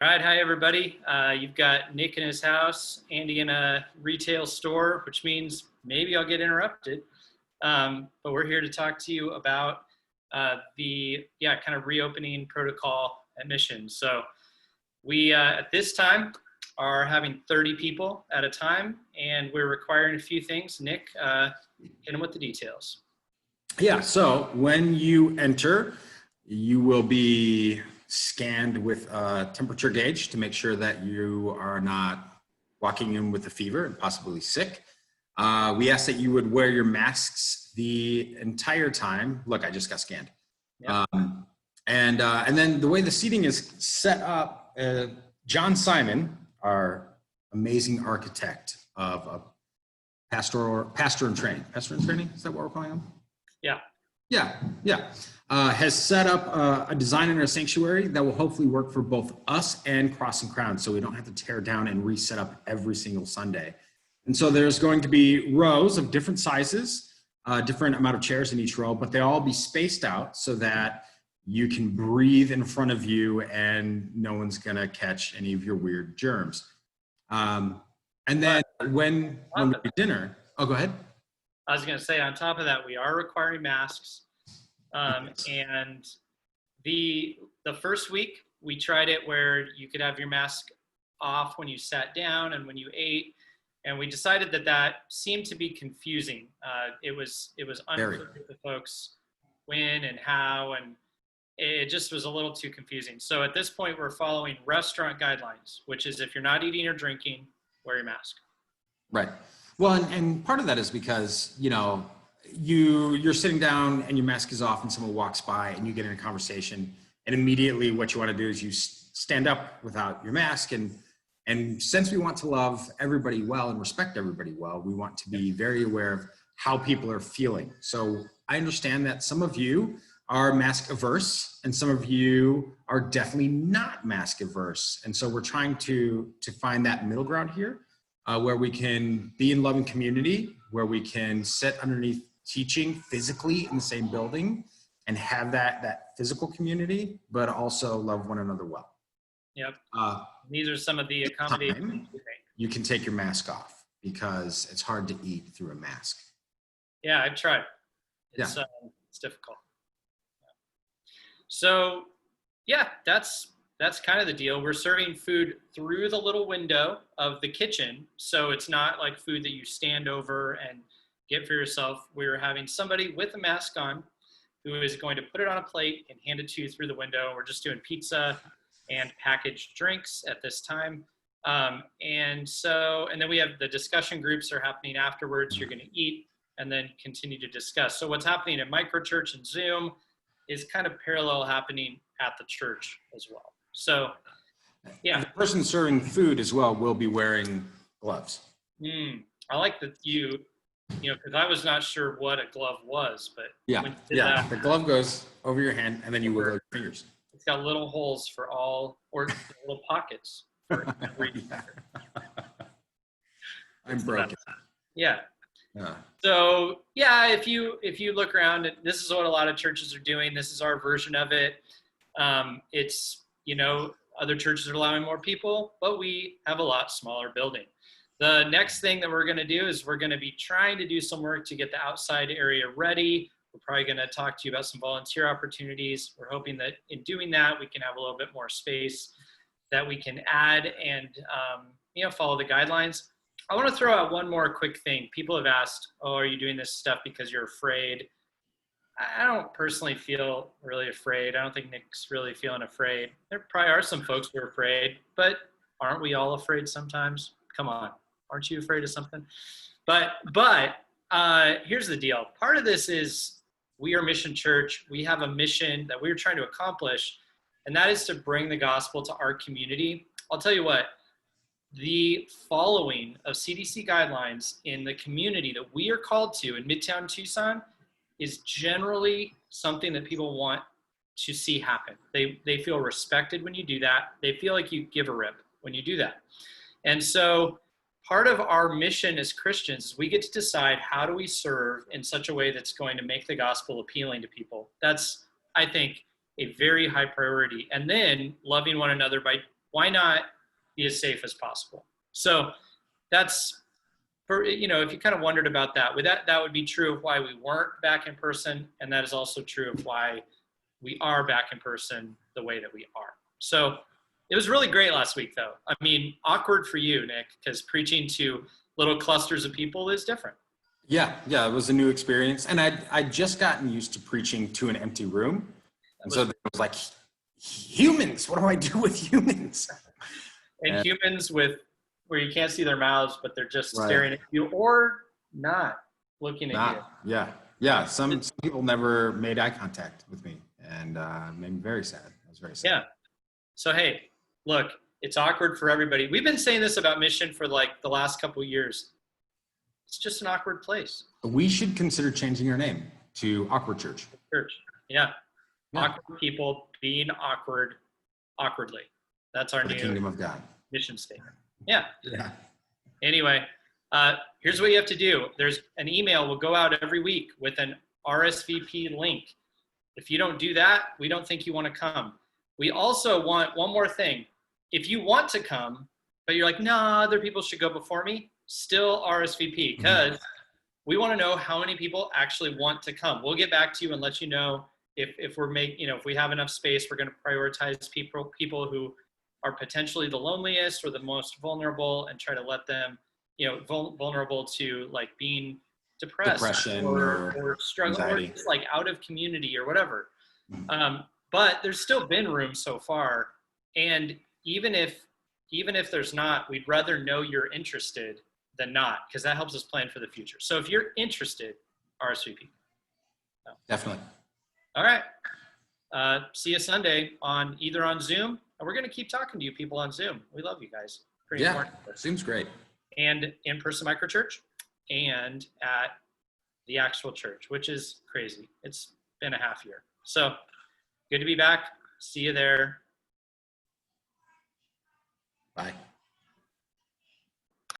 All right, hi everybody. You've got Nick in his house, Andy in a retail store, which means maybe I'll get interrupted. But we're here to talk to you about the kind of reopening protocol at Mission. So we at this time are having 30 people at a time, and we're requiring a few things. Nick, hit them with the details. Yeah, so when you enter, you will be scanned with a temperature gauge to make sure that you are not walking in with a fever and possibly sick. We ask that you would wear your masks the entire time. Look, I just got scanned. Yep. And then the way the seating is set up, John Simon, our amazing architect of a pastor in training. Pastor in training, is that what we're calling him? Yeah. Has set up a design in our sanctuary that will hopefully work for both us and Cross and Crown, so we don't have to tear down and reset up every single Sunday. And so there's going to be rows of different sizes, different amount of chairs in each row, but they all be spaced out so that you can breathe in front of you and no one's gonna catch any of your weird germs. And then when we do dinner, oh, go ahead. I was going to say, on top of that, we are requiring masks. And the first week, we tried it where you could have your mask off when you sat down and when you ate. And we decided that seemed to be confusing. It was unclear to folks when and how, and it just was a little too confusing. So at this point, we're following restaurant guidelines, which is if you're not eating or drinking, wear your mask. Right. Well, and part of that is because, you're sitting down and your mask is off and someone walks by and you get in a conversation, and immediately what you want to do is you stand up without your mask. And since we want to love everybody well and respect everybody well, we want to be very aware of how people are feeling. So I understand that some of you are mask averse and some of you are definitely not mask averse. And so we're trying to find that middle ground here. Where we can be in loving community, where we can sit underneath teaching physically in the same building and have that physical community, but also love one another well. Yep. These are some of the accommodations. You can take your mask off because it's hard to eat through a mask. Yeah, I've tried. It's difficult. So yeah, that's kind of the deal. We're serving food through the little window of the kitchen. So it's not like food that you stand over and get for yourself. We're having somebody with a mask on who is going to put it on a plate and hand it to you through the window. We're just doing pizza and packaged drinks at this time. And then we have the discussion groups are happening afterwards. You're going to eat and then continue to discuss. So what's happening at microchurch and Zoom is kind of parallel happening at the church as well. So, yeah. The person serving food as well will be wearing gloves. I like that because I was not sure what a glove was, but the glove goes over your hand and then you wiggle your fingers. It's got little holes for all, or little pockets for every finger. I'm broken. Yeah. So yeah, if you look around, this is what a lot of churches are doing. This is our version of it. It's other churches are allowing more people, but we have a lot smaller building. The next thing that we're going to do is we're going to be trying to do some work to get the outside area ready. We're probably going to talk to you about some volunteer opportunities. We're hoping that in doing that, we can have a little bit more space that we can add and, follow the guidelines. I want to throw out one more quick thing. People have asked, are you doing this stuff because you're afraid? I don't personally feel really afraid. I don't think Nick's really feeling afraid. There probably are some folks who are afraid, but aren't we all afraid sometimes? Come on, aren't you afraid of something? But here's the deal. Part of this is we are Mission Church. We have a mission that we're trying to accomplish, and that is to bring the gospel to our community. I'll tell you what, the following of CDC guidelines in the community that we are called to in Midtown Tucson is generally something that people want to see happen. They feel respected when you do that. They feel like you give a rip when you do that. And so part of our mission as Christians is we get to decide how do we serve in such a way that's going to make the gospel appealing to people. That's, I think, a very high priority. And then loving one another by why not be as safe as possible? So that's, for, if you kind of wondered about that, that would be true of why we weren't back in person, and that is also true of why we are back in person the way that we are. So it was really great last week, though. I mean, awkward for you, Nick, because preaching to little clusters of people is different. Yeah, it was a new experience, and I'd just gotten used to preaching to an empty room, and so it was like, humans. What do I do with humans? And humans where you can't see their mouths, but they're just staring at you or not looking at you. Yeah. Some people never made eye contact with me, and made me very sad. I was very sad. Yeah. So hey, look, it's awkward for everybody. We've been saying this about Mission for like the last couple of years. It's just an awkward place. We should consider changing our name to Awkward Church. Yeah. Awkward people being awkward awkwardly. That's our new Kingdom of God mission statement. Yeah. Anyway, here's what you have to do. There's an email will go out every week with an RSVP link. If you don't do that, we don't think you want to come. We also want one more thing. If you want to come, but you're like, nah, other people should go before me, still RSVP, because we want to know how many people actually want to come. We'll get back to you and let you know if we're if we have enough space. We're going to prioritize people who are potentially the loneliest or the most vulnerable, and try to let them, vulnerable to like being depression or struggle, anxiety, or just like out of community or whatever. But there's still been room so far, and even if there's not, we'd rather know you're interested than not, because that helps us plan for the future. So if you're interested, RSVP. Definitely. All right. See you Sunday either on Zoom, and we're going to keep talking to you people on Zoom. We love you guys. Pretty important. Zoom's great. And in-person microchurch, and at the actual church, which is crazy. It's been a half year. So good to be back. See you there.